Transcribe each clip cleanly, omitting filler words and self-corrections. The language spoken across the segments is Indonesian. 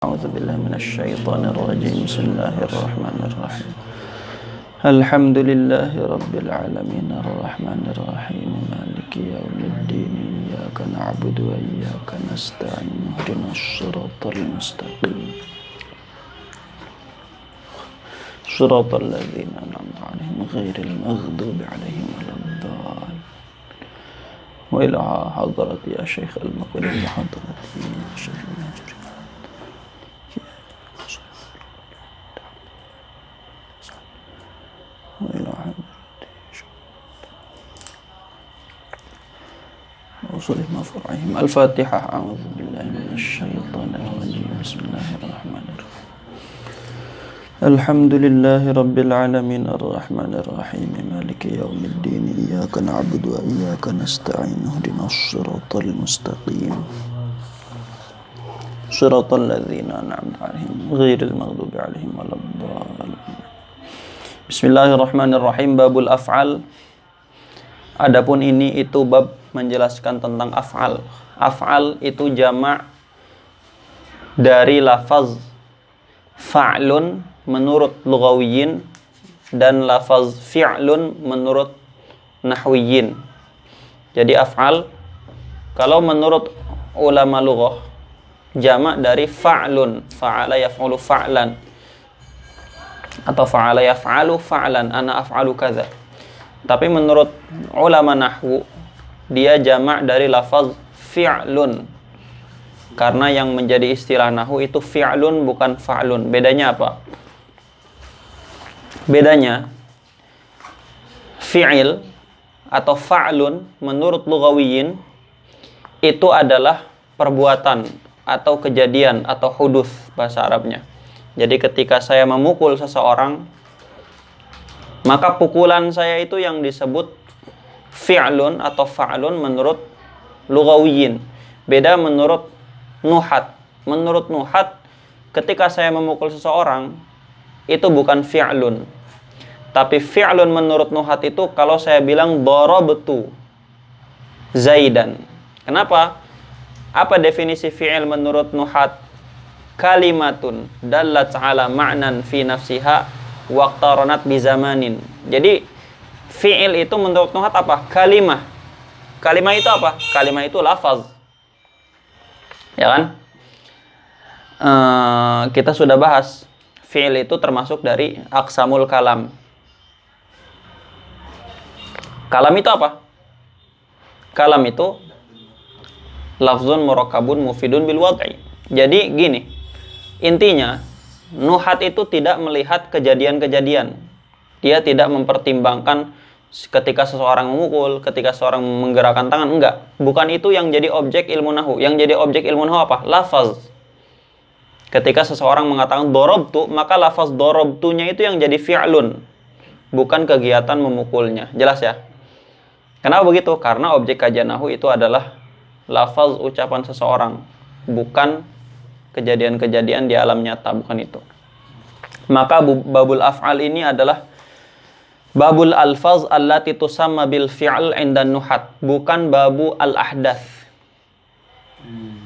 أعوذ بالله من الشيطان الرجيم بسم الله الرحمن الرحيم الحمد لله رب العالمين الرحمن الرحيم مالك يوم الدين إياك نعبد وإياك نستعين اهدنا الصراط المستقيم صراط الذين أنعمت عليهم غير المغضوب عليهم ولا الضالين وإلى حضرة يا شيخ المقبل حضرة يا شيخ المهجر وصلهم فرعهم الفاتحة أعوذ بالله من الشيطان الرجيم بسم الله الرحمن الرحيم الحمد لله رب العالمين الرحمن الرحيم مالك يوم الدين إياك نعبد وإياك نستعين اهدنا الصراط المستقيم صراط الذين أنعمت عليهم غير المغضوب عليهم ولا الضالين Bismillahirrahmanirrahim. Babul af'al. Adapun ini itu bab menjelaskan tentang af'al. Af'al itu jamak dari lafaz fa'lun menurut lughawiyin dan lafaz fi'lun menurut nahwiyin. Jadi af'al kalau menurut ulama lughah jamak dari fa'lun, fa'ala yaf'ulu fa'lan, atau fa'ala yaf'alu fa'lan, ana af'alu kadza. Tapi menurut ulama nahwu dia jamak dari lafaz fi'lun. Karena yang menjadi istilah nahwu itu fi'lun bukan fa'lun. Bedanya apa? Bedanya fi'il atau fa'lun menurut lughawiyin itu adalah perbuatan atau kejadian atau hudus bahasa Arabnya. Jadi ketika saya memukul seseorang, maka pukulan saya itu yang disebut fi'lun atau fa'lun menurut lughawiyin. Beda menurut nuhat. Menurut nuhat, ketika saya memukul seseorang, itu bukan fi'lun. Tapi fi'lun menurut nuhat itu kalau saya bilang darabtu Zaidan. Kenapa? Apa definisi fi'il menurut nuhat? Kalimatun dallat ala ma'nan fi nafsiha waqtaranat bi zamanin. Jadi fi'il itu menurut nuhat apa? Kalimah. Kalimah itu apa? Kalimah itu lafaz. Ya kan? Kita sudah bahas fi'il itu termasuk dari aqsamul kalam. Kalam itu apa? Kalam itu lafzun murakkabun mufidun bil wad'i. Jadi gini, intinya, nuhat itu tidak melihat kejadian-kejadian. Dia tidak mempertimbangkan ketika seseorang memukul, ketika seseorang menggerakkan tangan. Enggak. Bukan itu yang jadi objek ilmu nahwu. Yang jadi objek ilmu nahwu apa? Lafaz. Ketika seseorang mengatakan darabtu, maka lafaz darabtunya itu yang jadi fi'lun. Bukan kegiatan memukulnya. Jelas ya? Kenapa begitu? Karena objek kajian nahwu itu adalah lafaz ucapan seseorang. Bukan kejadian-kejadian di alam nyata, bukan itu. Maka babul af'al ini adalah babul alfaz allati tusamma bil fi'l 'inda nuhat, bukan babu al-ahdath.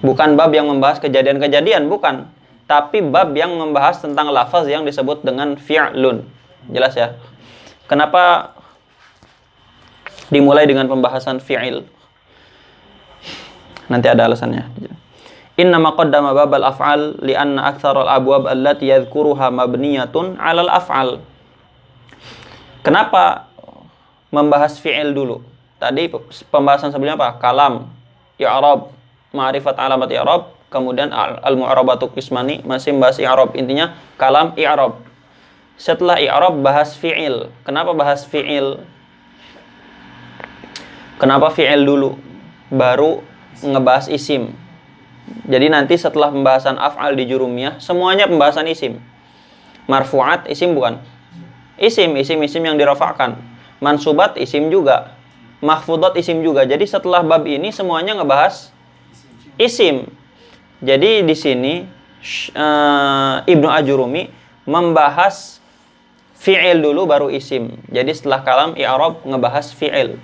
Bukan bab yang membahas kejadian-kejadian, bukan. Tapi bab yang membahas tentang lafaz yang disebut dengan fi'lun. Jelas ya? Kenapa dimulai dengan pembahasan fi'il? Nanti ada alasannya. Inna ma qaddama babal af'al li'anna aktsaral abwab allati yadhkuruha mabniyatun 'alal af'al. Kenapa membahas fi'il dulu? Tadi pembahasan sebelumnya apa? Kalam, i'rab, ma'rifat alamat i'rab, kemudian al-mu'rabatu qismani, masih membahas i'rab. Intinya kalam, i'rab. Setelah i'rab bahas fi'il. Kenapa bahas fi'il? Kenapa fi'il dulu? Baru ngebahas isim. Jadi nanti setelah pembahasan af'al di jurumiyah, semuanya pembahasan isim. Marfu'at isim bukan? Isim yang dirafa'kan. Mansubat isim juga. Mahfudat isim juga. Jadi setelah bab ini semuanya ngebahas isim. Jadi di sini Ibnu Ajurumi membahas fi'il dulu baru isim. Jadi setelah kalam i'rab ngebahas fi'il.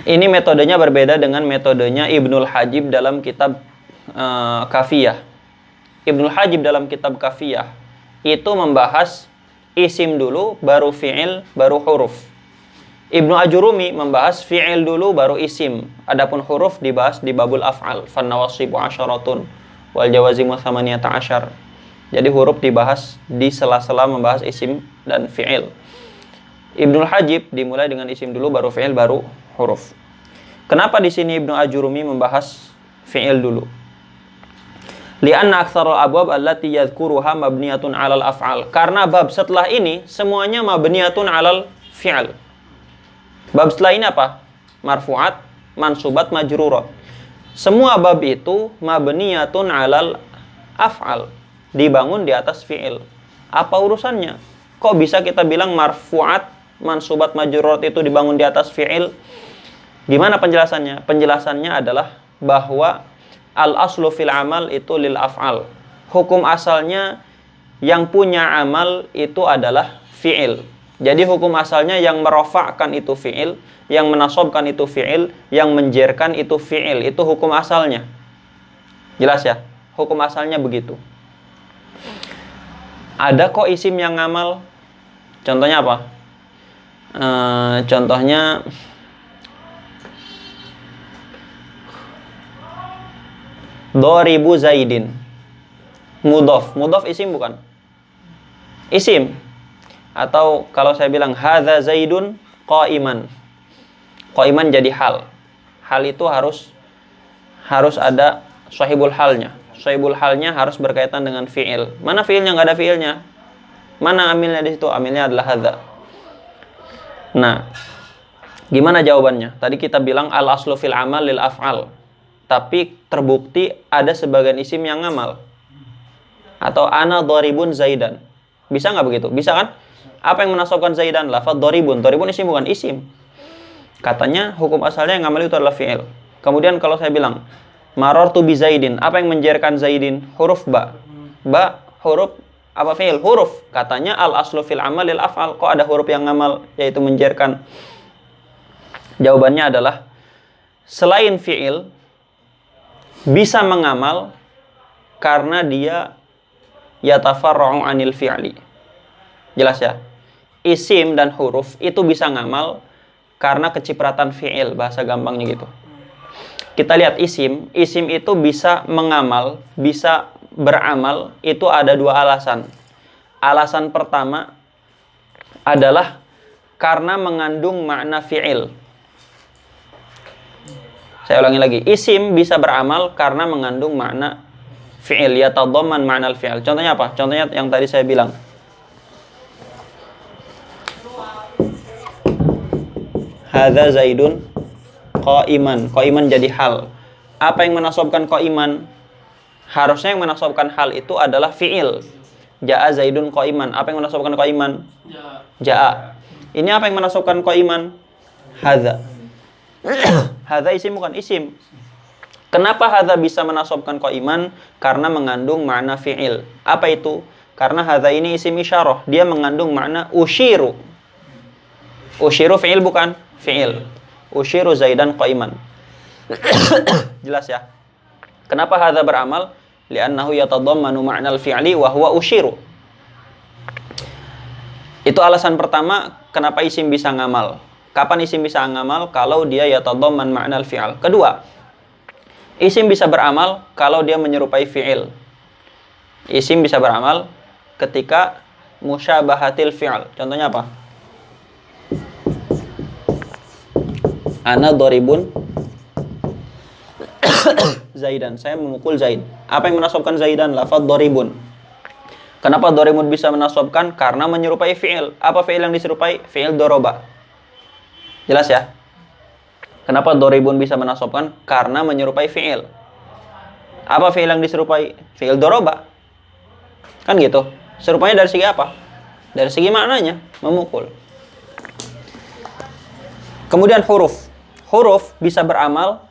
Ini metodenya berbeda dengan metodenya Ibnul Hajib dalam kitab Kafiyah. Ibnul Hajib dalam kitab Kafiyah itu membahas isim dulu, baru fi'il, baru huruf. Ibnu Ajurumi membahas fi'il dulu, baru isim. Adapun huruf dibahas di babul af'al. Fannawasibu asyaratun wal jawazimu thamaniyata asyar. Jadi huruf dibahas di sela-sela membahas isim dan fi'il. Ibnul Hajib dimulai dengan isim dulu, baru fi'il, baru huruf. Kenapa di sini Ibnu Ajurumi membahas fi'il dulu? Lianna aktsarul abwab allati yadhkuruha mabniyatun 'alal af'al. Karena bab setelah ini semuanya mabniyatun 'alal fi'al. Bab setelah ini apa? Marfu'at, mansubat, majrurat. Semua bab itu mabniyatun 'alal af'al. Dibangun di atas fi'il. Apa urusannya? Kok bisa kita bilang marfu'at, mansubat, majrurat itu dibangun di atas fi'il? Gimana penjelasannya? Penjelasannya adalah bahwa al-aslu fil amal itu lil af'al. Hukum asalnya yang punya amal itu adalah fi'il. Jadi hukum asalnya yang merofakkan itu fi'il, yang menasobkan itu fi'il, yang menjerkan itu fi'il. Itu hukum asalnya. Jelas ya? Hukum asalnya begitu. Ada kok isim yang ngamal. Contohnya apa? Contohnya Doribu Zaidin. Mudhof. Mudhof isim bukan? Isim. Atau kalau saya bilang hadza Zaidun qa'iman. Qa'iman jadi hal. Hal itu harus ada sahibul halnya. Sahibul halnya harus berkaitan dengan fi'il. Mana fi'ilnya? Nggak ada fi'ilnya. Mana amilnya di situ? Amilnya adalah hadza. Nah, gimana jawabannya? Tadi kita bilang al-aslu fil amal lil af'al. Tapi terbukti ada sebagian isim yang ngamal. Atau ana dharibun Zaidan. Bisa nggak begitu? Bisa kan? Apa yang menasabkan Zaidan? Lafaz dharibun. Dharibun isim bukan? Isim. Katanya hukum asalnya yang ngamal itu adalah fi'il. Kemudian kalau saya bilang marartu bi Zaidin, apa yang menjerkan Zaidin? Huruf ba. Ba huruf apa fi'il? Huruf. Katanya al aslu fil amal lil af'al. Kok ada huruf yang ngamal yaitu menjerkan? Jawabannya adalah selain fi'il bisa mengamal karena dia yatafarra'u 'anil fi'li. Jelas ya? Isim dan huruf itu bisa ngamal karena kecipratan fi'il, bahasa gampangnya gitu. Kita lihat isim itu bisa mengamal, bisa beramal, itu ada dua alasan. Alasan pertama adalah karena mengandung makna fi'il. Saya ulangi lagi, isim bisa beramal karena mengandung makna fi'il, yatadhamman ma'nal fi'il. Contohnya apa? Contohnya yang tadi saya bilang. Hadza Zaidun qa'iman. Qa'iman jadi hal. Apa yang menasabkan qa'iman? Harusnya yang menasabkan hal itu adalah fi'il. Ja'a Zaidun qa'iman. Apa yang menasabkan qa'iman? Ja'a. Ini apa yang menasabkan qa'iman? Hadza. Hadza isim bukan? Isim. Kenapa hadza bisa menasabkan qa'iman? Karena mengandung makna fi'il. Apa itu? Karena hadza ini isim isyarah. Dia mengandung makna usyiru. Usyiru fi'il bukan? Fi'il. Usyiru Zaidan qa'iman. Jelas ya? Kenapa hadza beramal? Li'annahu yatadhammanu ma'nal fi'li wa huwa usyiru. Itu alasan pertama kenapa isim bisa ngamal. Kapan isim bisa ngamal? Kalau dia yatadhamman ma'nal fi'al. Kedua, isim bisa beramal kalau dia menyerupai fi'il. Isim bisa beramal ketika musyabahatil fi'al. Contohnya apa? Ana dharibun Zaidan. Saya memukul Zaid. Apa yang menasabkan Zaidan? Lafaz dharibun. Kenapa dharibun bisa menasabkan? Karena menyerupai fi'il. Apa fi'il yang diserupai? Fi'il doroba. Jelas ya? Kenapa dharibun bisa menasabkan? Karena menyerupai fi'il. Apa fi'il yang diserupai? Fi'il doroba. Kan gitu. Serupanya dari segi apa? Dari segi maknanya, memukul. Kemudian huruf. Huruf bisa beramal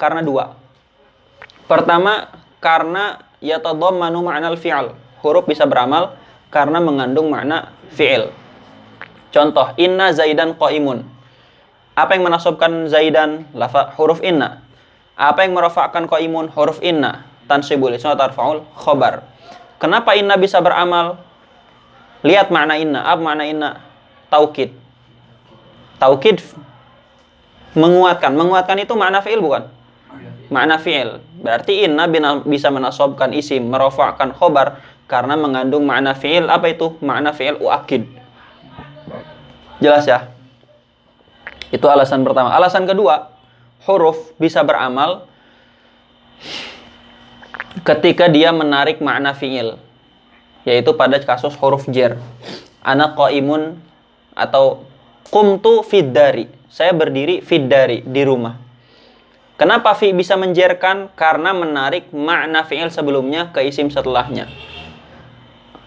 karena dua. Pertama, karena yatadhammanu ma'nal fi'al. Huruf bisa beramal karena mengandung makna fi'il. Contoh, inna Zaidan qa'imun. Apa yang menasabkan Zaidan? Lafaz huruf inna. Apa yang merafa'kan qa'imun? Huruf inna. tansibul isma tarfa'ul khobar. Kenapa inna bisa beramal? Lihat makna inna. Apa makna inna? Taukid. Taukid menguatkan. Menguatkan itu makna fi'il bukan? Makna fi'il. Berarti inna bisa menasobkan isim, merofa'kan khobar karena mengandung makna fi'il. Apa itu? Makna fi'il uakid. Jelas ya? Itu alasan pertama. Alasan kedua, huruf bisa beramal ketika dia menarik makna fi'il, yaitu pada kasus huruf jar. Ana qaimun atau qumtu fid dari. Saya berdiri fid dari, di rumah. Kenapa fi bisa menjerkan? Karena menarik makna fi'il sebelumnya ke isim setelahnya.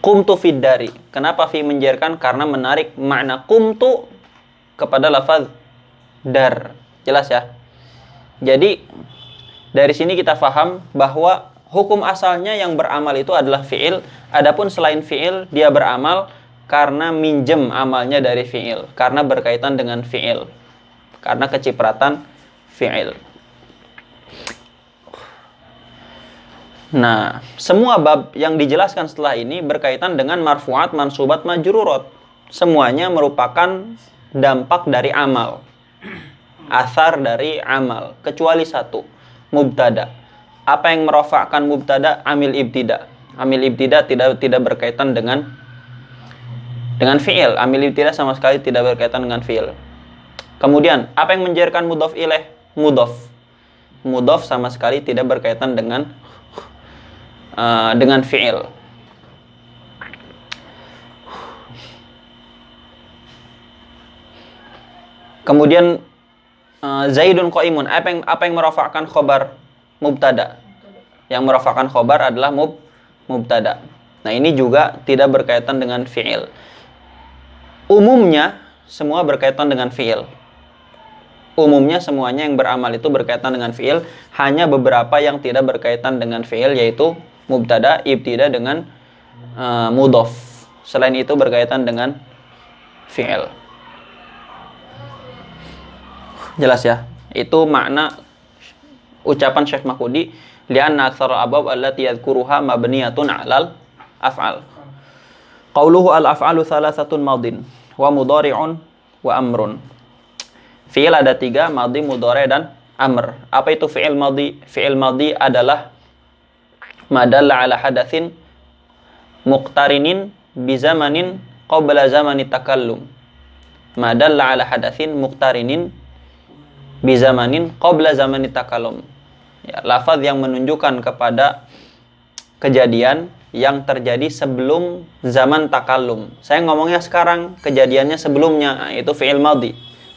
Qumtu fid dari. Kenapa fi menjerkan? Karena menarik makna qumtu kepada lafaz dar. Jelas ya? Jadi dari sini kita faham bahwa hukum asalnya yang beramal itu adalah fi'il. Adapun selain fi'il, dia beramal karena minjem amalnya dari fi'il, karena berkaitan dengan fi'il, karena kecipratan fi'il. Nah, semua bab yang dijelaskan setelah ini berkaitan dengan marfu'at, mansubat, majrurat. Semuanya merupakan dampak dari amal, asar dari amal, kecuali satu, mubtada. Apa yang merofakkan mubtada? Amil ibtida. Amil ibtida tidak berkaitan dengan fi'il. Amil ibtida sama sekali tidak berkaitan dengan fi'il. Kemudian, apa yang menjarkan mudhof ilaih? Mudhof. Mudhof sama sekali tidak berkaitan dengan fi'il. Kemudian Zaidun qaimun. Apa yang merofakkan khobar? Mubtada. Yang merofakkan khobar adalah mubtada. Nah, ini juga tidak berkaitan dengan fi'il. Umumnya semua berkaitan dengan fi'il. Umumnya semuanya yang beramal itu berkaitan dengan fi'il. Hanya beberapa yang tidak berkaitan dengan fi'il, yaitu mubtada, ibtida dengan mudhof. Selain itu berkaitan dengan fi'il. Jelas ya? Itu makna ucapan Syekh Makhudi, li'anna aktsarul abwab allati yadhkuruha mabniyatun 'alal af'al. Qauluhu al-af'alu thalathatun madin wa mudhari'un wa amrun. Fi'il ada 3, madhi, mudhari' dan amr. Apa itu fi'il madhi? Fi'il madhi adalah madalla 'ala hadatsin muqtarinin bi zamanin qabla zamani takallum. Madalla 'ala hadatsin muqtarinin bizamanin qabla zamani takallum. Ya, lafaz yang menunjukkan kepada kejadian yang terjadi sebelum zaman takallum. Saya ngomongnya sekarang, kejadiannya sebelumnya, itu fi'il madhi.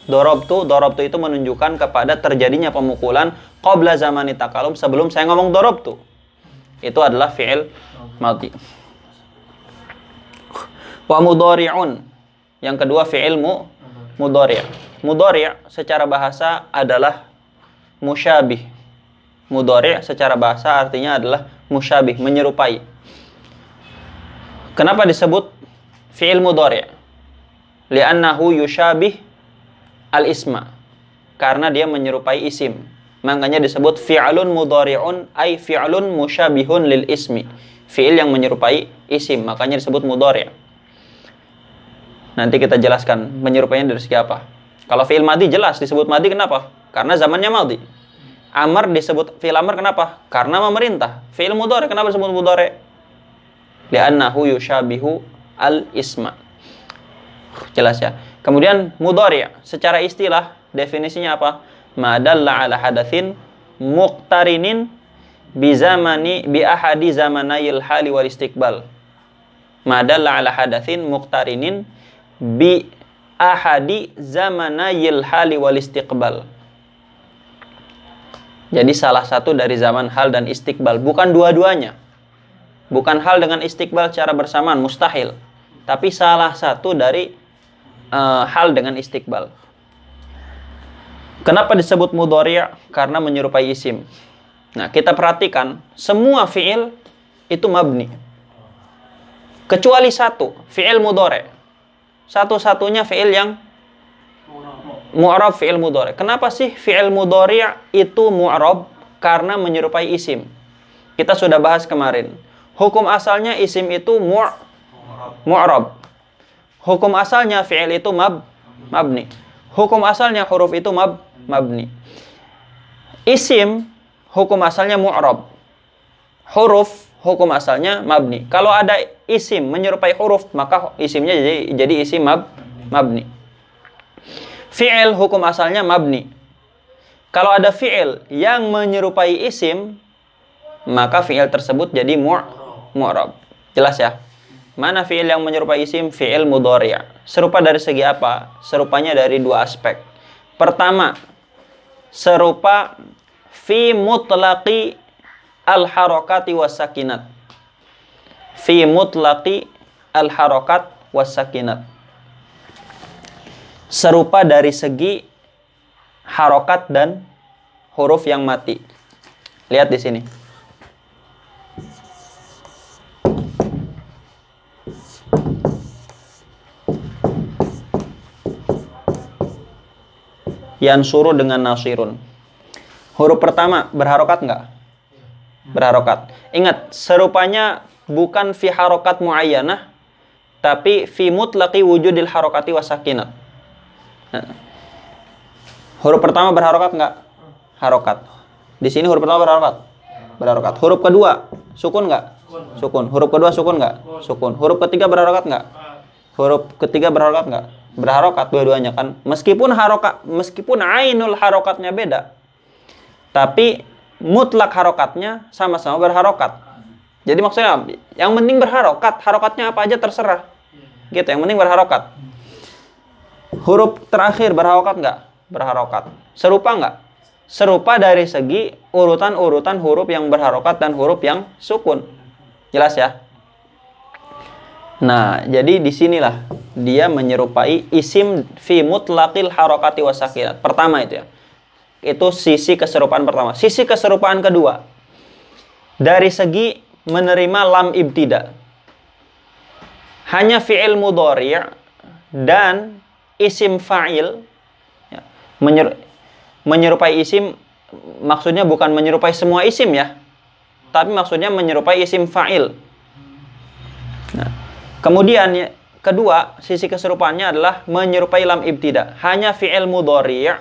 Dorobtu itu menunjukkan kepada terjadinya pemukulan qabla zamani takallum, sebelum saya ngomong dorobtu. Itu adalah fi'il madhi. Wa mudhari'un. Yang kedua fi'il mudhari'. Mudhari' secara bahasa adalah musyabih. Mudhari' secara bahasa artinya adalah musyabih, menyerupai. Kenapa disebut fi'il mudhari'? Li'annahu yusyabih al-isma. Karena dia menyerupai isim. Makanya disebut fi'lun mudhari'un ay fi'lun musyabihun lil ismi. Fi'il yang menyerupai isim, makanya disebut mudhari'. Nanti kita jelaskan menyerupainya dari segi apa. Kalau fi'il madhi jelas disebut madhi, kenapa? Karena zamannya madhi. Amr disebut fi'il amr, kenapa? Karena memerintah. Fi'il mudhari' kenapa disebut mudhari'? Li'annahu yushabihu al-isma. Jelas ya. Kemudian mudhari' secara istilah definisinya apa? Ma dalla 'ala hadatsin muqtarinin bi ahadi zamanayil hali wal istiqbal. Ma dalla 'ala hadatsin muqtarinin bi ahadi zamanayil hali wal istiqbal. Jadi salah satu dari zaman hal dan istiqbal, bukan dua-duanya. Bukan hal dengan istiqbal secara bersamaan, mustahil. Tapi salah satu dari hal dengan istiqbal. Kenapa disebut mudhari'? Karena menyerupai isim. Nah, kita perhatikan semua fi'il itu mabni. Kecuali satu, fi'il mudhari'. Satu-satunya fi'il yang mu'rab, fi'il mudhari'. Kenapa sih fi'il mudhari' itu mu'rab? Karena menyerupai isim. Kita sudah bahas kemarin. Hukum asalnya isim itu mu'rab. Hukum asalnya fi'il itu mabni. Hukum asalnya huruf itu mabni. Isim hukum asalnya mu'rab. Huruf hukum asalnya mabni. Kalau ada isim menyerupai huruf, maka isimnya jadi isim mabni. Fi'il hukum asalnya mabni. Kalau ada fi'il yang menyerupai isim, maka fi'il tersebut jadi mu'rab. Jelas ya? Mana fi'il yang menyerupai isim? Fi'il mudhari'. Serupa dari segi apa? Serupanya dari dua aspek. Pertama, serupa fi mutlaqi al-harakati was-sakinat. Fi mutlaqi al-harakat was-sakinat. Serupa dari segi harokat dan huruf yang mati. Lihat di sini. Yansuru dengan nasirun. Huruf pertama berharokat enggak? Berharokat. Ingat, serupanya bukan fi harokat muayyanah, tapi fi mutlaqi wujudil harokati wasakinat. Nah, huruf pertama berharokat enggak? Harokat. Di sini huruf pertama berharokat? Berharokat. Huruf kedua sukun enggak? Sukun. Huruf kedua sukun enggak? Sukun. Huruf ketiga berharokat enggak? Huruf ketiga berharokat enggak? Berharokat dua-duanya kan. Meskipun ainul harokatnya beda, tapi mutlak harokatnya sama-sama berharokat. Jadi maksudnya yang penting berharokat, harokatnya apa aja terserah. Gitu, yang penting berharokat. Huruf terakhir berharokat enggak? Berharokat. Serupa enggak? Serupa dari segi urutan-urutan huruf yang berharokat dan huruf yang sukun. Jelas ya? Nah, jadi disinilah dia menyerupai isim fi mutlaqil harokati wasakinat. Pertama itu ya. Itu sisi keserupaan pertama. Sisi keserupaan kedua, dari segi menerima lam ibtida. Hanya fi'il mudhari' dan isim fa'il ya, menyerupai isim, maksudnya bukan menyerupai semua isim ya, tapi maksudnya menyerupai isim fa'il. Nah, kemudian ya, kedua, sisi keserupaannya adalah menyerupai lam ibtida. Hanya fi'il mudhari'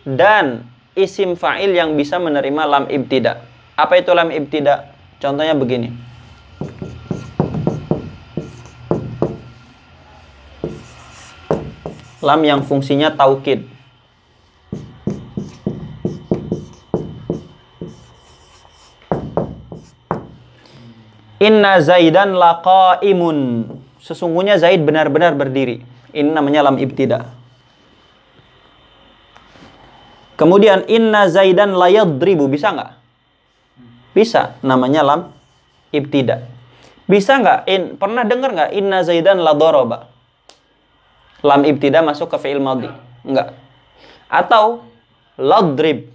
dan isim fa'il yang bisa menerima lam ibtida. Apa itu lam ibtida? Contohnya begini. Lam yang fungsinya taukid. Inna Zaidan laqaimun. Sesungguhnya Zaid benar-benar berdiri. Ini namanya lam ibtida. Kemudian inna Zaidan layadribu. Bisa nggak? Bisa. Namanya lam ibtida. Bisa nggak? Pernah dengar nggak? Inna Zaidan ladoroba. Lam ibtida masuk ke fi'il madhi. Enggak. Atau ladrib.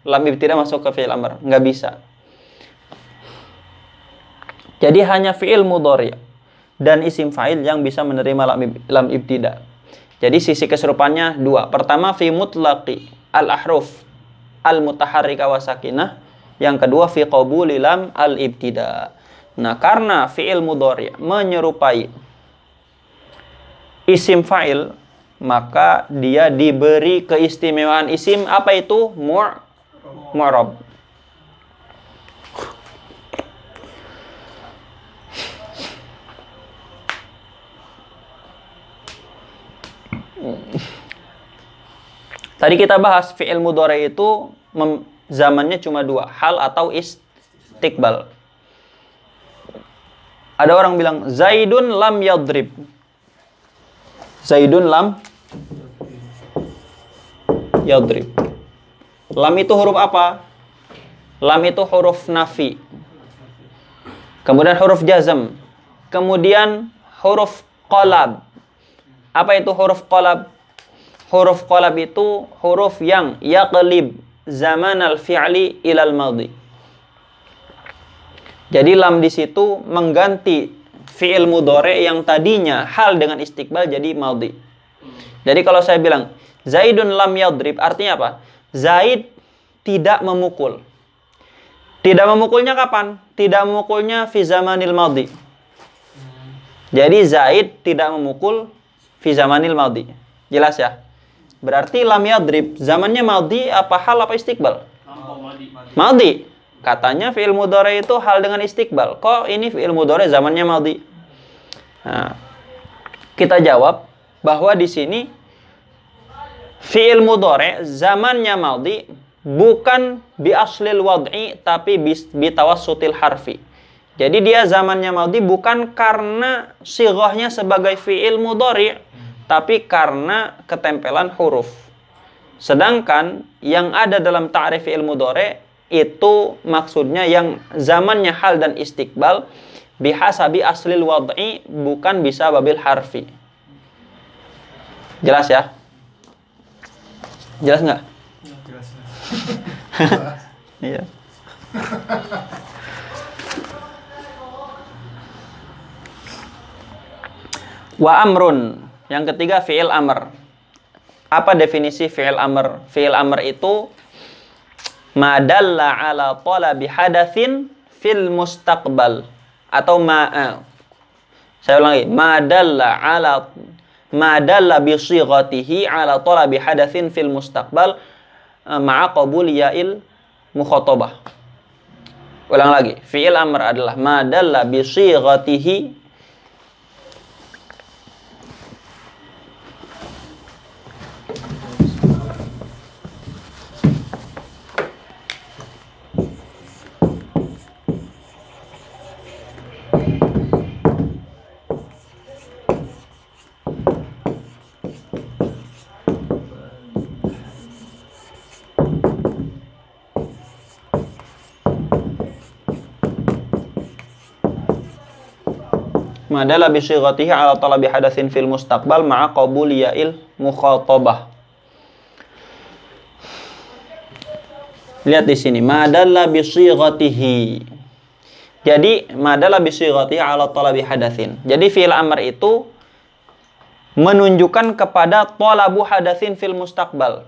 Lam ibtida masuk ke fi'il amr. Nggak bisa. Jadi hanya fi'il mudhari' dan isim fa'il yang bisa menerima lam ibtida. Jadi sisi keserupannya dua. Pertama fi mutlaqi al-ahruf al-mutaharrika wa sakinah. Yang kedua fi qabuli lam al-ibtida. Nah, karena fi'il mudhari' menyerupai isim fa'il, maka dia diberi keistimewaan isim. Apa itu? Mu'rab. Tadi kita bahas fi'il mudhari' itu zamannya cuma dua, hal atau istiqbal. Ada orang bilang Zaidun lam yadrib. Zaidun lam yadrib. Lam itu huruf apa? Lam itu huruf nafi. Kemudian huruf jazm. Kemudian huruf qalab. Apa itu huruf qalab? Huruf qalab itu huruf yang yaqlib zaman al-fi'li ilal madhi. Jadi lam di situ mengganti fi'il mudhari' yang tadinya hal dengan istiqbal jadi madhi. Jadi kalau saya bilang Zaidun lam yadrib, artinya apa? Zaid tidak memukul. Tidak memukulnya kapan? Tidak memukulnya fi zamanil madhi. Jadi Zaid tidak memukul fi zamanil madhi. Jelas ya? Berarti lam yadrib zamannya madhi apa hal apa istiqbal? Madhi. Katanya fi'il mudhari itu hal dengan istiqbal. Kok ini fi'il mudhari zamannya madhi? Nah, kita jawab bahwa di sini fi'il mudhari zamannya madhi bukan bi aslil wad'i tapi bi tawassutil harfi. Jadi dia zamannya madhi bukan karena sighahnya sebagai fi'il mudhari tapi karena ketempelan huruf. Sedangkan yang ada dalam ta'rif fi'il mudhari itu maksudnya yang zamannya hal dan istiqbal bihasabi aslil wad'i bukan bisa babil harfi. Jelas ya? Jelas nggak? Jelas. Iya. Wa amrun. Yang ketiga fi'il amr. Apa definisi fi'il amr? Fi'il amr itu ma dalla ala talabi hadatsin fil mustaqbal atau saya ulangi, ma dalla bi shighatihi ala talabi hadatsin fil mustaqbal ma'a qabul ya'il mukhatabah. Ulang lagi, fi'il amr adalah ma dalla bi shighatihi madalla bi shighatihi ala talabi hadatsin fil mustaqbal ma'a qabul ya'il mukhatabah. Lihat di sini, madalla bi shighatihi. Jadi madalla bi shighatihi ala talabi hadatsin. Jadi fi'il amr itu menunjukkan kepada talabu hadatsin fil mustaqbal.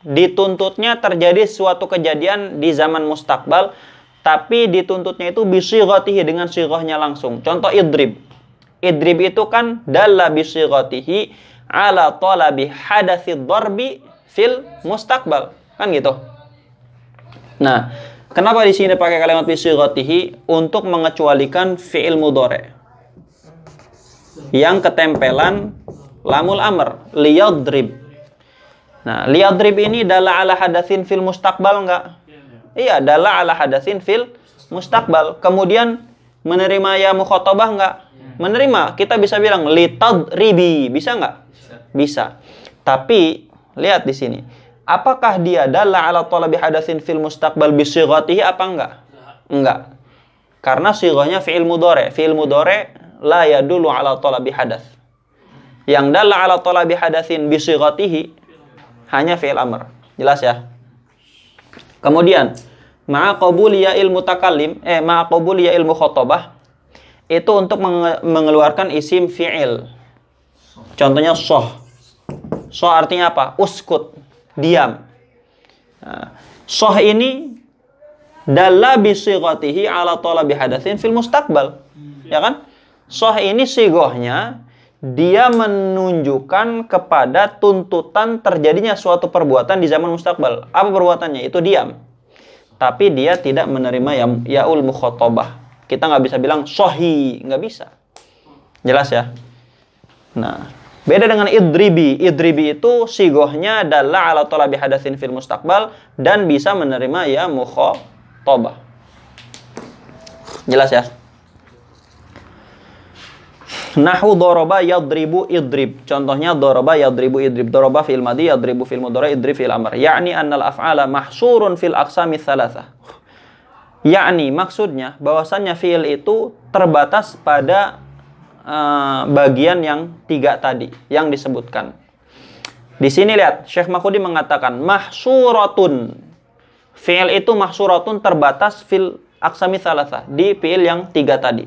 Dituntutnya terjadi suatu kejadian di zaman mustaqbal, tapi dituntutnya itu bi shighatihi dengan shighahnya langsung. Contoh idrib. Idrib itu kan dalla bi shighatihi ala talabi hadatsid darbi fil mustaqbal. Kan gitu. Nah, kenapa di sini pakai kalimat bi shighatihi? Untuk mengecualikan fi'il mudhari yang ketempelan lamul amr, liyadrib. Nah, liyadrib ini dalla ala hadatsin fil mustaqbal enggak? Iya, dalla ala hadatsin fil mustaqbal. Kemudian menerima ya mukhatabah enggak? Menerima. Kita bisa bilang litadribi, bisa enggak? Bisa. Tapi lihat di sini. Apakah dia dalla ala talabi hadatsin fil mustaqbal bi shighatihi apa enggak? Enggak. Karena shighahnya fi'il mudhari. Fi'il mudhari la yadullu ala talabi hadats. Yang dalla ala talabi hadatsin bi shighatihi hanya fi'il amr. Jelas ya? Kemudian ma'a qabul ya'il mutakallim, ma'a qabul ya'il mukhatabah itu untuk mengeluarkan isim fi'il. Contohnya soh. Soh artinya apa? Uskut, diam. Nah, soh ini dalla bi shighatihi ala talabi hadatsin fil mustaqbal. Ya kan? Soh ini sigohnya dia menunjukkan kepada tuntutan terjadinya suatu perbuatan di zaman mustaqbal. Apa perbuatannya? Itu diam. Tapi dia tidak menerima ya'ul mukhatabah. Kita nggak bisa bilang sohi, nggak bisa. Jelas ya? Nah, beda dengan idribi. Idribi itu sigohnya dalla ala talabi hadatsin fil mustaqbal dan bisa menerima ya mukhatabah. Jelas ya? Nahu doroba yadribu idrib. Contohnya doroba yadribu idrib. Doroba fil madi yadribu fil mudhari idrib fil amr. Ya'ni annal af'ala mahsurun fil aqsami thalathah. Yakni maksudnya bahwasannya fi'il itu terbatas pada bagian yang 3 tadi yang disebutkan. Di sini lihat Syekh Makhudi mengatakan mahsuratun. Fi'il itu mahsuratun terbatas fil aqsami thalathah di fi'il yang 3 tadi.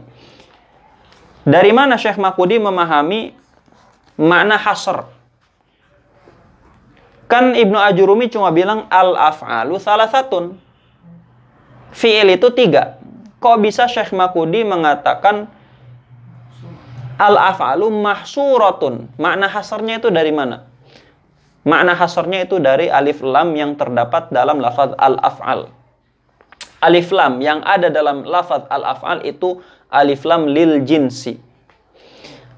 Dari mana Syekh Makhudi memahami makna hasr? Kan Ibnu Ajurumi cuma bilang al-af'alu salasatun. Fi'il itu 3. Kok bisa Syekh Makudi mengatakan al-af'alu mahsuratun? Makna hasarnya itu dari mana? Makna hasarnya itu dari alif lam yang terdapat dalam lafaz al-af'al. Alif lam yang ada dalam lafaz al-af'al itu alif lam lil jinsi.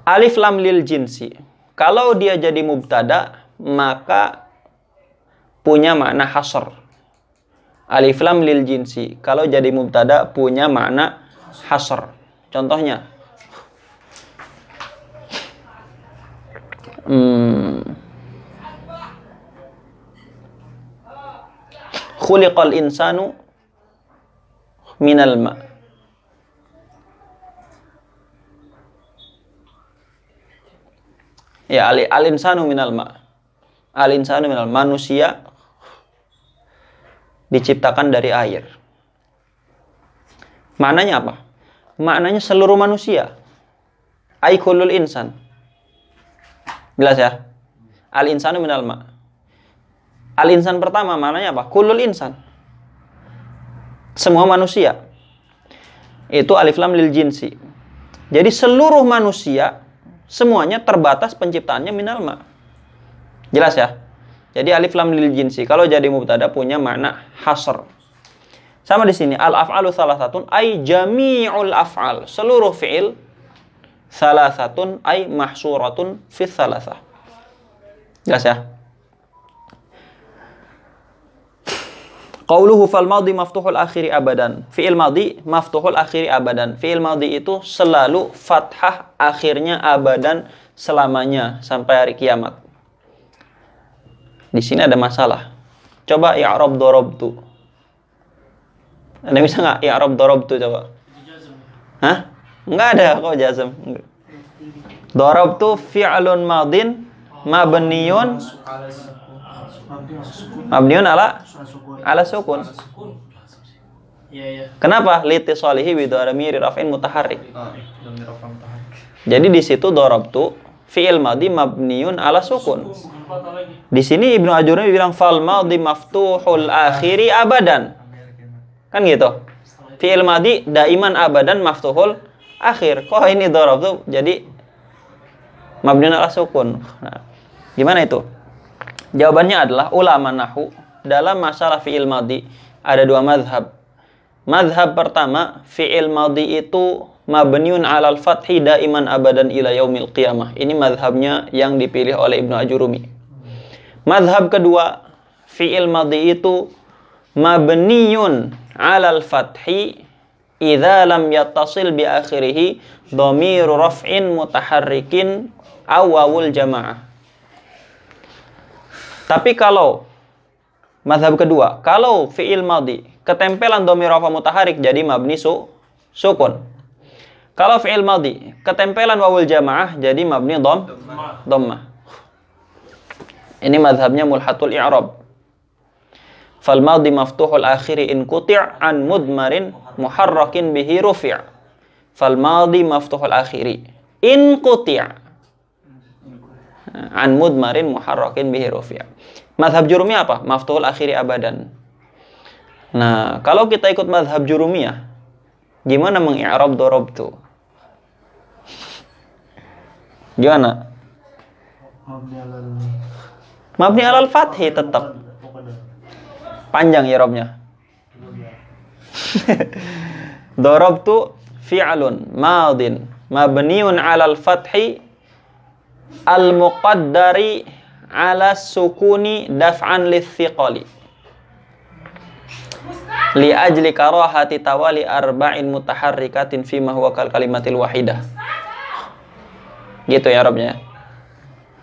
Alif lam lil jinsi. Kalau dia jadi mubtada, maka punya makna hasr. Alif lam lil jinsi. Kalau jadi mubtada punya makna hasr. Contohnya. Khuliqal insanu minal ma. Ya, al-insanu minal ma. Al-insanu minal manusia diciptakan dari air. Maknanya apa? Maknanya seluruh manusia. Ai kullul insan. Jelas ya? Al-insanu minal ma. Al-insan pertama maknanya apa? Kullul insan. Semua manusia. Itu alif lam lil jinsi. Jadi seluruh manusia semuanya terbatas penciptaannya minal ma. Jelas ya? Jadi alif lam lil jinsi kalau jadi mubtada punya makna hasr. Sama di sini al-af'alu salasatun ay jami'ul af'al. Seluruh fi'il salasatun ay mahsuratun fi salasah. Jelas ya? Qauluhu fal madhi maftuhul akhiri abadan. Fi'il madhi maftuhul akhiri abadan. Fi'il madhi itu selalu fathah akhirnya abadan selamanya sampai hari kiamat. Di sini ada masalah. Coba i'rab darabtu. Anda bisa nggak i'rab darabtu coba? Hah? Enggak ada kok jazm. Darabtu fi'lun madin mabniyun ala sukun. Kenapa? Litisalihi bi dhamiri raf'in mutaharrik. Jadi di situ darabtu fi'il madhi mabniyun ala sukun. Di sini Ibnu Ajurri bilang fal madhi maftuhul akhiri abadan. Kan gitu. Fi'il madhi daiman abadan maftuhul akhir. Kok ini dharab tuh jadi mabniyun ala sukun. Nah, gimana itu? Jawabannya adalah ulama nahwu dalam masalah fi'il madhi ada dua mazhab. Mazhab pertama, fi'il madhi itu mabniun 'alal fathi daiman abadan ila yaumil qiyamah. Ini mazhabnya yang dipilih oleh Ibnu Ajurumi. Mazhab kedua, fi'il madhi itu mabniun 'alal fathi idza lam yattasil bi akhirih dhamir raf'in mutaharrikin aw wawul jamaah. Tapi kalau mazhab kedua, kalau fi'il madhi ketempelan dhamir rafa mutaharrik jadi mabni sukun. Kalau fi'il madhi ketempelan wawul jamaah jadi mabni dhammah. Ini mazhabnya mulhatul i'rab. Fal madhi maftuhul akhiri in quti' an mudmarin muharrakin bihi rufi'. Fal madhi maftuhul akhiri in quti' an mudmarin muharrakin bihi rufi'. Mazhab Jurumi apa? Maftuhul akhiri abadan. Nah, kalau kita ikut mazhab Jurumiyah, gimana mengi'rab darabtu? Gimana? Mabni alal fathi tetap. Panjang i'rabnya. Darabtu fi'lun madin mabniun alal fathi al-muqaddari ala sukuni daf'an lithiqali li ajli karahati tawali arba'in mutaharrikatin fima huwa kal kalimatil wahidah. Gitu ya Arabnya.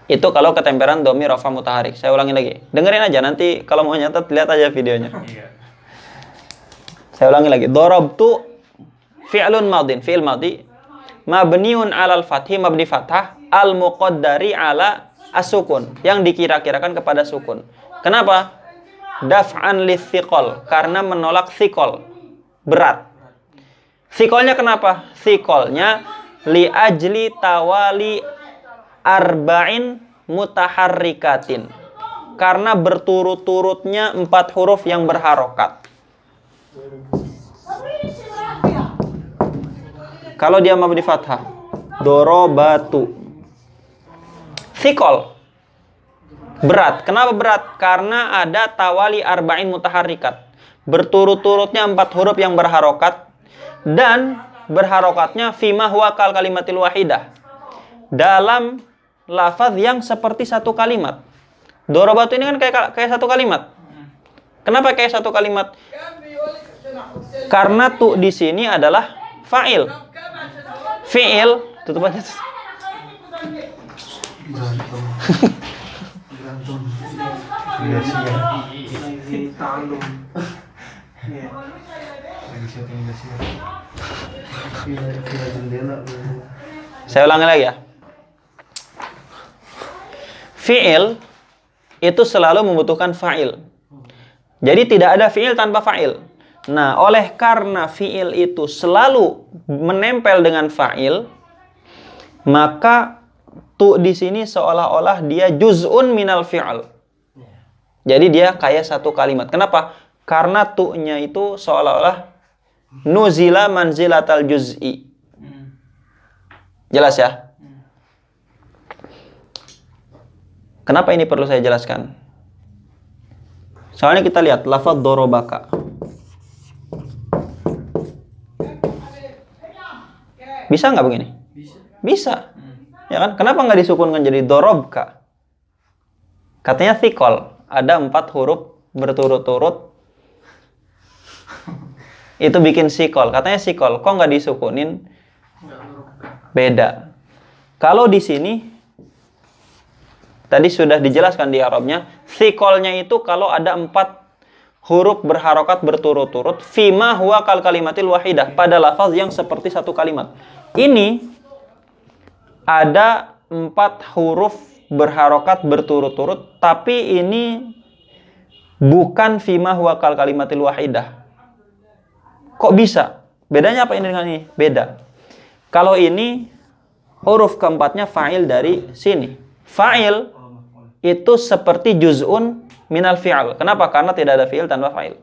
Itu kalau ketempelan dhamir rafa mutaharrik. Saya ulangi lagi. Dengerin aja nanti kalau mau nyatet lihat aja videonya. Saya ulangi lagi. Darabtu fi'lun madin, fi'il madhi mabniun 'alal fathi mabni fathah al muqaddari 'ala as-sukun yang dikira-kirakan kepada sukun. Kenapa? Daf'an lithiqal, karena menolak thiqal, berat. Thiqalnya kenapa? Thiqalnya li ajli tawali arba'in mutaharrikatin, karena berturut-turutnya 4 huruf yang berharokat. Kalau dia mabni fathah, dorobatu. Thiqol, berat. Kenapa berat? Karena ada tawali arba'in mutaharrikat. Berturut-turutnya 4 huruf yang berharokat. Dan berharokatnya fima huwa kal kalimatil wahidah. Dalam lafaz yang seperti satu kalimat. Dorobatu ini kan kayak satu kalimat. Kenapa kayak satu kalimat? Karena tu di sini adalah fa'il. Fi'il, tutup aja. Saya ulangi lagi ya. Fi'il itu selalu membutuhkan fa'il. Jadi tidak ada fi'il tanpa fa'il. Nah, oleh karena fi'il itu selalu menempel dengan fa'il, maka tu di sini seolah-olah dia juz'un minal fi'al. Jadi dia kayak satu kalimat. Kenapa? Karena tu-nya itu seolah-olah nuzila manzilatal juz'i. Jelas ya? Kenapa ini perlu saya jelaskan? Soalnya kita lihat lafaz dorobaka. Bisa nggak begini? Bisa. Ya kan? Kenapa nggak disukunkan jadi dorobka? Katanya thiqol. Ada 4 huruf berturut-turut. Itu bikin sikol. Katanya sikol. Kok nggak disukunin? Beda. Kalau di sini tadi sudah dijelaskan di Arabnya, thiqolnya itu kalau ada 4 huruf berharokat berturut-turut, fima huwa kal kalimatil wahidah, pada lafaz yang seperti satu kalimat. Ini ada 4 huruf berharokat berturut-turut, tapi ini bukan fima huwa kal kalimatil wahidah. Kok bisa? Bedanya apa ini dengan ini? Beda. Kalau ini huruf keempatnya fa'il dari sini. Fa'il itu seperti juz'un minal fi'al. Kenapa? Karena tidak ada fi'il tanpa fa'il.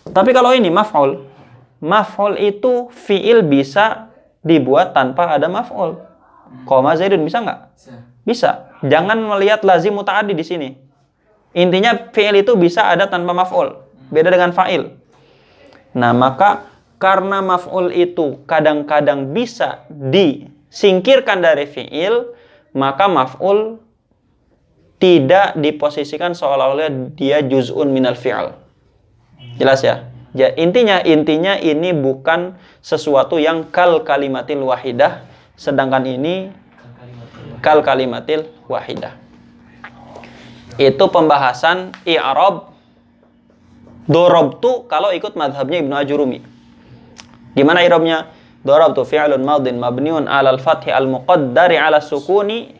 Tapi kalau ini maf'ul. Maf'ul itu fi'il bisa dibuat tanpa ada maf'ul. Qoma Zaidun bisa nggak? Bisa. Jangan melihat lazim muta'addi di sini. Intinya fi'il itu bisa ada tanpa maf'ul. Beda dengan fa'il. Nah, maka karena maf'ul itu kadang-kadang bisa disingkirkan dari fi'il, maka maf'ul tidak diposisikan seolah-olah dia juz'un minal fi'al. Jelas ya? Ya, intinya ini bukan sesuatu yang kal kalimatil wahidah, sedangkan ini kal kalimatil wahidah. Itu pembahasan i'rab dorobtu kalau ikut madhabnya Ibnu Ajurumi. Gimana i'rabnya? Dorobtu fi'lun madin mabniun 'alal fathi al-muqaddari 'ala sukuni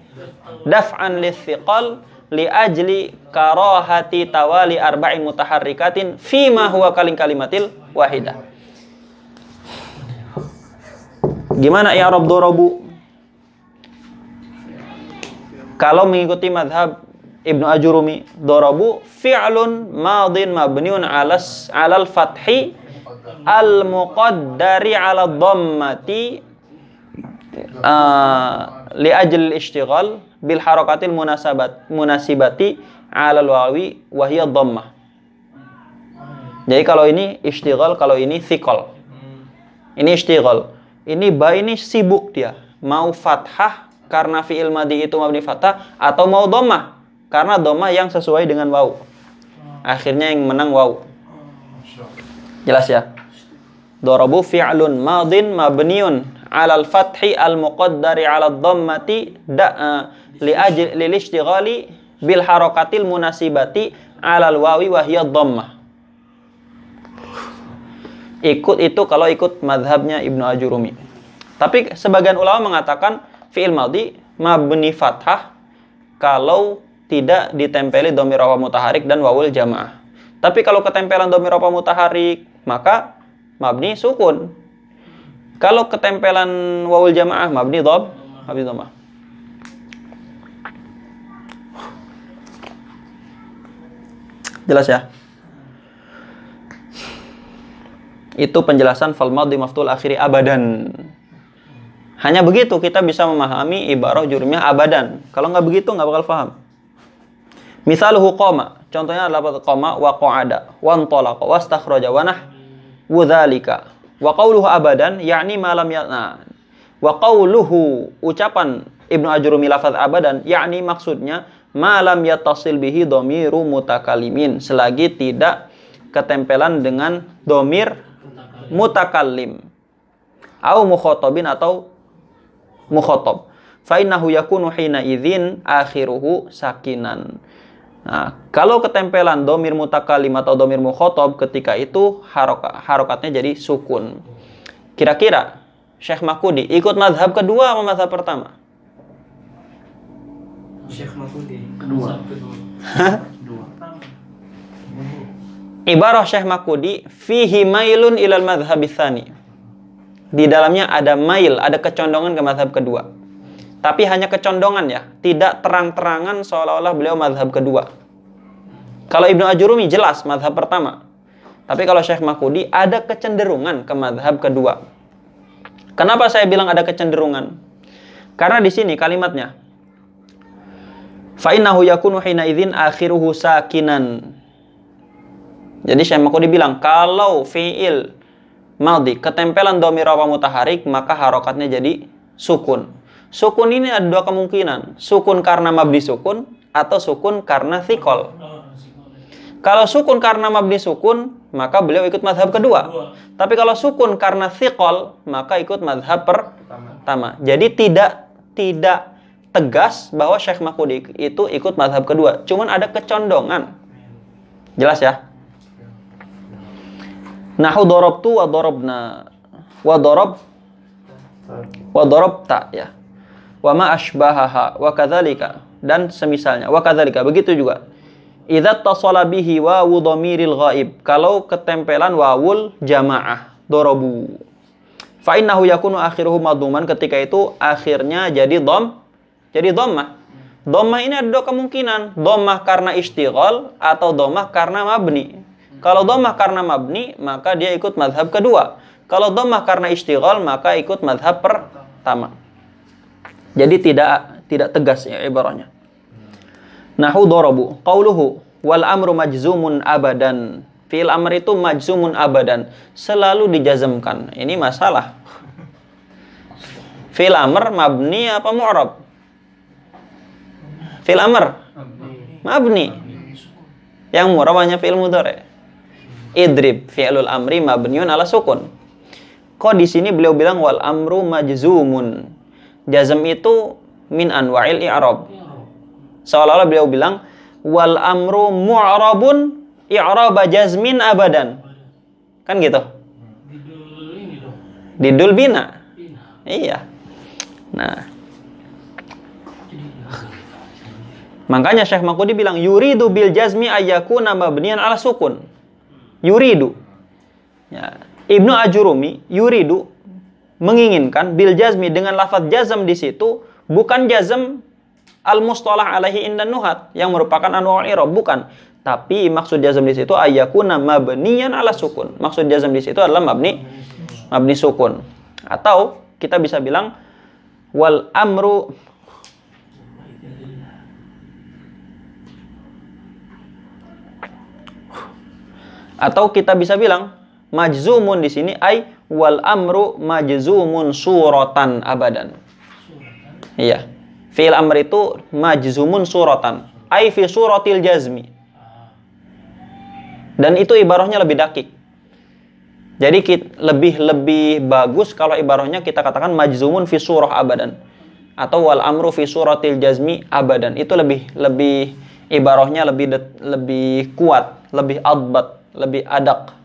daf'an lithiqal li ajli karahati tawali arba'in mutaharrikatin fima huwa kalimatil wahidah. Gimana i'rab dorobu? Kalau mengikuti madhab Ibnu Ajurumi, dorobu fi'lun madin mabniun 'alal fathi al-muqaddari 'ala dhammati li ajli ishtighal bil harakatil munasibati 'ala al-wawi wa hiya dhammah. Jadi kalau ini ishtighal, kalau ini thiqal. Ini ishtighal. Ini ini sibuk dia. Mau fathah karena fi'il madhi itu mabni fathah, atau mau dhammah karena dhammah yang sesuai dengan waw. Akhirnya yang menang waw. Jelas ya? Darabu fi'lun madin mabniun 'alal fathi al-muqaddari 'ala dhammati li ajli lil ishtighali bil harakatil munasibati 'alal wawi wa hiya dhammah. Ikut itu kalau ikut madhabnya Ibnu Ajurumi. Tapi sebagian ulama mengatakan fi'il madhi mabni fathah kalau tidak ditempeli dhamir rafa mutaharik dan wawul jamaah. Tapi kalau ketempelan dhamir rafa mutaharik, maka mabni sukun. Kalau ketempelan wawul jamaah, mabni dhammah. Jelas ya? Itu penjelasan fal madhi maftul akhiri abadan. Hanya begitu kita bisa memahami ibarah jurumiyah abadan. Kalau nggak begitu nggak bakal paham. Misaluhu qoma, contohnya adalah qoma wa qa'ada wa antalaqa wa astakhraja wa nahwu dzalika. Wa qawluhu abadan yakni malam yana. Wa qawluhu, ucapan Ibnu Ajurumi lafaz abadan yakni maksudnya malam yattasil bihi dhamiru mutakalimin, selagi tidak ketempelan dengan dhamir mutakallim au mukhatabin atau mukhatab. Fa innahu yakunu hina idzin akhiruhu sakinan. Nah, kalau ketempelan dhamir mutakallim atau dhamir mukhatab, ketika itu harokatnya jadi sukun. Kira-kira Syekh Makudi ikut mazhab kedua atau mazhab pertama? Syekh Makudi kedua. Ibarah Syekh Makudi fihi mailun ilal madhhab tsani. Di dalamnya ada mail, ada kecondongan ke mazhab kedua. Tapi hanya kecondongan ya, tidak terang-terangan seolah-olah beliau mazhab kedua. Kalau Ibnu Ajurumi jelas mazhab pertama. Tapi kalau Syekh Makudi ada kecenderungan ke mazhab kedua. Kenapa saya bilang ada kecenderungan? Karena di sini kalimatnya fa innahu yakunu hina idzin akhiruhu sakinan. Jadi Syekh Makudi bilang kalau fi'il madhi ketempelan dhamir apa mutaharik, maka harokatnya jadi sukun. Sukun ini ada dua kemungkinan, sukun karena mabni sukun atau sukun karena thiqal. Kalau sukun karena mabni sukun, maka beliau ikut mazhab kedua. Tapi kalau sukun karena thiqal, maka ikut mazhab pertama. Jadi tidak tegas bahwa Syekh Makudi itu ikut mazhab kedua, cuman ada kecondongan. Jelas ya? Nahu darabtu wa darabna wa darabta ya. Wa ma asbahaha wa kadzalika, dan semisalnya. Wa kadzalika, begitu juga. Idza tasala bihi wawu dhamiril ghaib, kalau ketempelan wawul jamaah darabu. Fa innahu yakunu akhiruhu madhuman, ketika itu akhirnya jadi dhammah. Dhammah ini ada dua kemungkinan, dhammah karena istighal atau dhammah karena mabni. Kalau dhammah karena mabni, maka dia ikut mazhab kedua. Kalau dhammah karena istighal, maka ikut mazhab pertama. Jadi tidak tegas ya ibarahnya. Nahu darabu, qauluhu wal amru majzumun abadan. Fi'il amr itu majzumun abadan, selalu dijazmkan. Ini masalah. Fi'il amr mabni apa mu'rab? Fi'il amr mabni. Yang mu'rab hanya fi'il mudhari'. Idrib fi'lul amri mabniun ala sukun. Kok di sini beliau bilang wal amru majzumun. Jazm itu min anwa'il i'rab. Seolah-olah beliau bilang wal amru mu'rabun i'raba jazmin abadan. Kan gitu? Didul bina. Iya. Nah. Makanya Syekh Makudi bilang yuridu bil jazmi ayyakuna mabniyan ala sukun. Yuridu. Ya. Ibnu Ajurumi yuridu menginginkan bil jazmi dengan lafaz jazm di situ bukan jazm al-mustalah alaihi indan nuhat yang merupakan anwa'ul i'rab, bukan. Tapi maksud jazm di situ ayyakuna mabniyan ala sukun. Maksud jazm di situ adalah mabni sukun. Atau kita bisa bilang wal amru atau kita bisa bilang majzumun di sini ay wal amru majzumun suratan abadan. Iya. Fi'il amr itu majzumun suratan, ay fi suratil jazmi. Dan itu ibarahnya lebih dakik. Jadi lebih bagus kalau ibarahnya kita katakan majzumun fi surah abadan atau wal amru fi suratil jazmi abadan. Itu lebih ibarahnya lebih kuat, lebih adbat, lebih adak.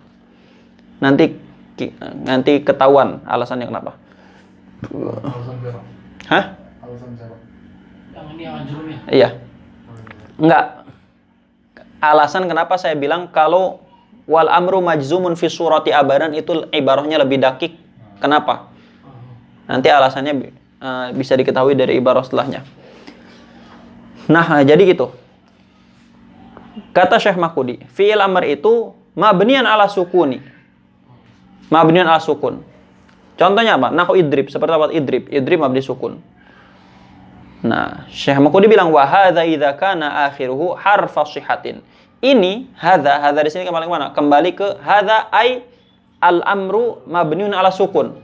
Nanti ketahuan alasannya kenapa. Alasan siapa? Hah? Alasan siapa? Yang ini yang Ajurumi. Iya. Enggak. Alasan kenapa saya bilang kalau wal amru majzumun fi surati abadan itu ibarahnya lebih dakik. Kenapa? Nanti alasannya bisa diketahui dari ibarah setelahnya. Nah, jadi gitu. Kata Syekh Makudi, fi'il amr itu mabniyan ala sukuni. Mabniyan ala sukun. Contohnya apa? Nahu idrib, seperti apa idrib? Idrib mabni sukun. Nah, Syekh Makhudi bilang wa hadza idza kana akhiruhu harfa shihatin. Ini hadza di sini kembali ke mana? Kembali ke hadza ai al-amru mabniun ala sukun.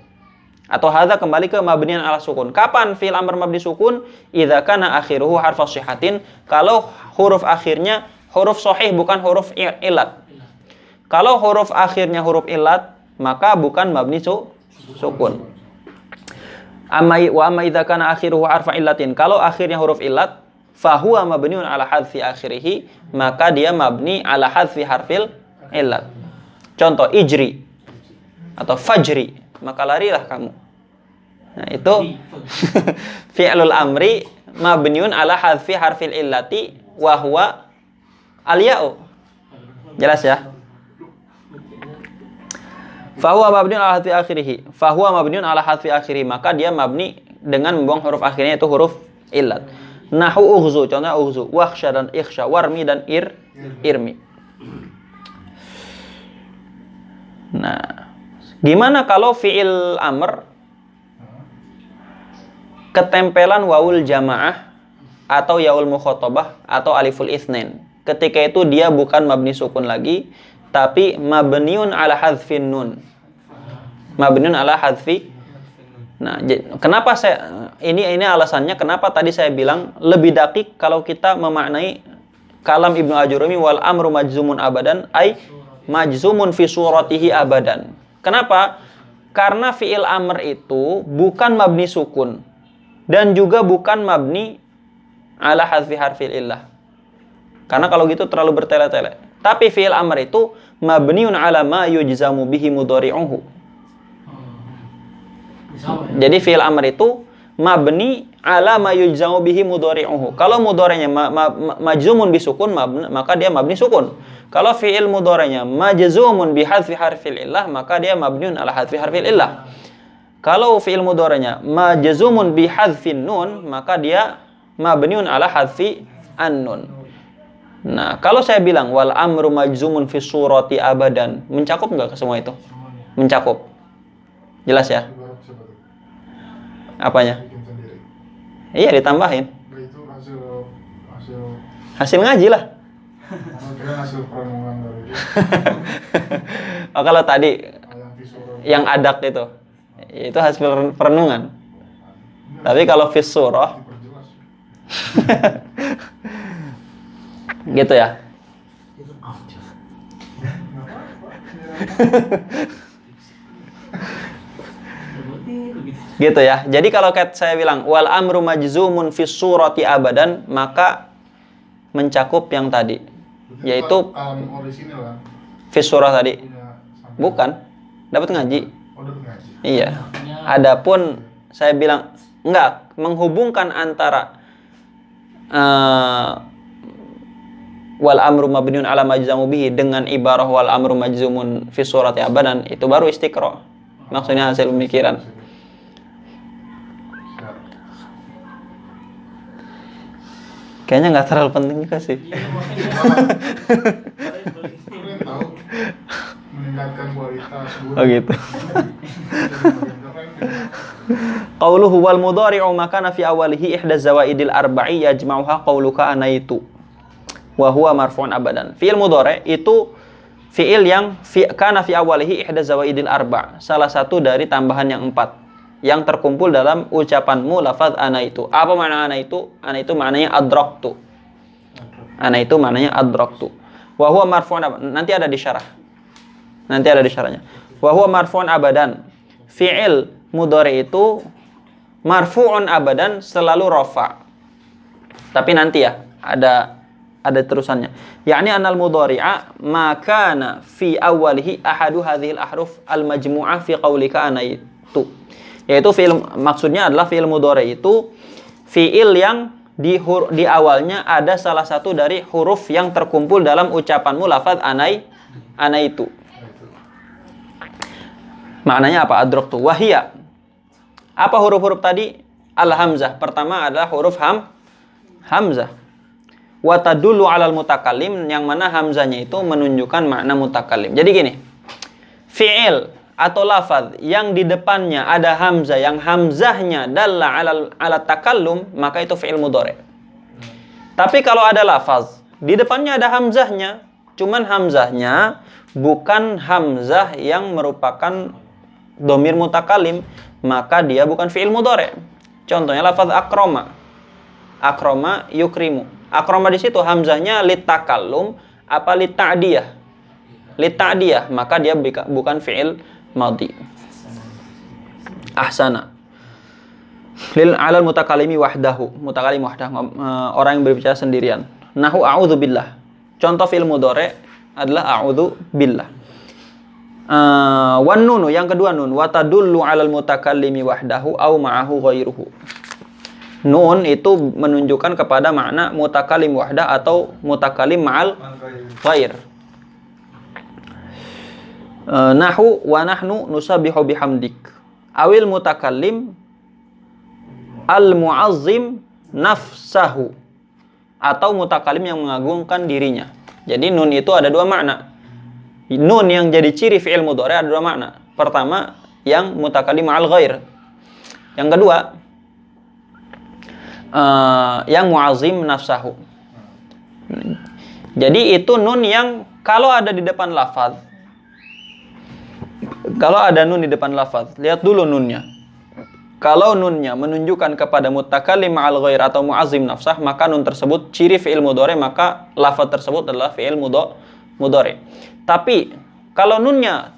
Atau hadza kembali ke mabniun ala sukun. Kapan fi'il amr mabni sukun? Idza kana akhiruhu harfa shihatin. Kalau huruf akhirnya huruf sahih bukan huruf ilat. Kalau huruf akhirnya huruf ilat, maka bukan mabni sukun. Wa amma idza kana akhiruhu harfa illatin. Kalau akhirnya huruf illat, fahuwa mabniun ala hadfi akhirih, maka dia mabni ala hadfi harfil illat. Contoh ijri atau fajri, maka larilah kamu. Nah, itu fi'lul amri mabniun ala hadfi harfil illati wa huwa al-ya'u. Jelas ya? Fahuwa mabniun ala hadfi akhirih. Fahuwa mabniun ala hadfi akhirih. Maka dia mabni dengan membuang huruf akhirnya, itu huruf illat. Nahu ughzu, contohnya ughzu. Wakhsha dan ikhsha. Warmi dan irmi. Nah, gimana kalau fi'il amr ketempelan wawul jamaah atau yaul mukhatabah atau aliful itsnain? Ketika itu dia bukan mabni sukun lagi, tapi mabniun ala hadfin nun. Mabniun ala hadfi. Nah, kenapa ini alasannya kenapa tadi saya bilang lebih dakik kalau kita memaknai kalam Ibnu Ajurumi wal amru majzumun abadan ay majzumun fi suratihi abadan. Kenapa? Karena fi'il amr itu bukan mabni sukun dan juga bukan mabni ala hadfi harfil illah. Karena kalau gitu terlalu bertele-tele. Tapi fi'il amr itu mabniun ala ma yujzamu bihi mudhari'uhu. Jadi fi'il amr itu mabni ala ma yujzamu bihi mudhari'uhu. Kalau mudhari'nya majzumun bisukun, maka dia mabni sukun. Kalau fi'il mudhari'nya majzumun bi hadfi harfil illah, maka dia mabniun ala hadfi harfil illah. Kalau fi'il mudhari'nya majzumun bi hadfin nun, maka dia mabniun ala hadfi an-nun. Nah, kalau saya bilang wal amru majzumun fi surati abadan, mencakup enggak ke semua itu? Mencakup. Jelas ya? Apanya? Iya, ditambahin. Itu Hasil ngaji lah. hasil perenungan dari Oh, kalau tadi yang adak itu hasil perenungan. Tapi kalau fis surah gitu ya. Gitu ya. Jadi kalau saya bilang wal amru majzumun fi surati abadan, maka mencakup yang tadi, yaitu fi surah tadi. Bukan. Dapat ngaji. Iya. Adapun saya bilang enggak, menghubungkan antara wal amru mabniun ala majzumu bihi dengan ibarah wal amru majzumun fi surati abadan, itu baru istiqra. Maksudnya hasil pemikiran. Kayaknya nggak terlalu penting juga sih. Meningkatkan kualitas. Oh gitu. Qauluhu wal mudhari'u makana fi awalihi ihda zawaidil arba'i yajma'uha qauluka anaitu wa huwa marfu'un abadan. Fi'il mudhari' itu fi'il yang kana fi awalihi ihda zawaidil arba', salah satu dari tambahan yang 4 yang terkumpul dalam ucapanmu lafaz ana itu. Apa makna ana itu? Ana itu maknanya adraktu. Ana itu maknanya adraktu. Wa huwa marfu'un abadan. Nanti ada di syarah. Nanti ada di syarahnya. Wa huwa marfu'un abadan. Fi'il mudhari itu marfu'un abadan, selalu rafa. Tapi nanti ya, ada terusannya. Yakni anal mudhari'a ma kana fi awwalihi ahadu hadhil ahruf al majmu'ah fi qaulika ana itu. Yaitu fi'il, maksudnya adalah fi'il mudhari itu fi'il yang di awalnya ada salah satu dari huruf yang terkumpul dalam ucapanmu lafaz ana itu. Maknanya apa? Adraktu wahia. Apa huruf-huruf tadi? Al-hamzah. Pertama adalah huruf hamzah. Wa tadullu 'alal mutakallim, yang mana hamzahnya itu menunjukkan makna mutakallim. Jadi gini. Fi'il atau lafaz yang di depannya ada hamzah, yang hamzahnya dalla ala takallum, maka itu fi'il mudhari. Tapi kalau ada lafaz di depannya ada hamzahnya, cuman hamzahnya bukan hamzah yang merupakan dhamir mutakalim, maka dia bukan fi'il mudhari. Contohnya lafaz akroma. Akroma yukrimu. Akroma di situ hamzahnya litakallum apa lita'diyah? Lita'diyah, maka dia bukan fi'il madhi. Ahsana. Lil alal mutakalimi wahdahu. Mutakalim wahdahu, orang yang berbicara sendirian. Nahu a'udzubillah. Contoh fi'il mudhari adalah a'udzu billah. Wan nunu, yang kedua nun, wa tadullu 'alal mutakallimi wahdahu au ma'ahu ghairuhu. Nun itu menunjukkan kepada makna mutakallim wahdah atau mutakallim ma'al ghair. Nahu wa nahnu nusabbihu bihamdik. Awil mutakallim al mu'azzim nafsahu, atau mutakallim yang mengagungkan dirinya. Jadi nun itu ada dua makna. Nun yang jadi ciri fi'il mudhari ada dua makna. Pertama, yang mutakallim ma'al ghair. Yang kedua, yang mu'azzim nafsahu. Jadi itu nun yang kalau ada di depan lafaz. Kalau ada nun di depan lafaz, lihat dulu nunnya. Kalau nunnya menunjukkan kepada mutakallim ma'al ghair atau mu'azzim nafsah, maka nun tersebut ciri fi'il mudhari, maka lafaz tersebut adalah fi'il mudhari. Tapi kalau nunnya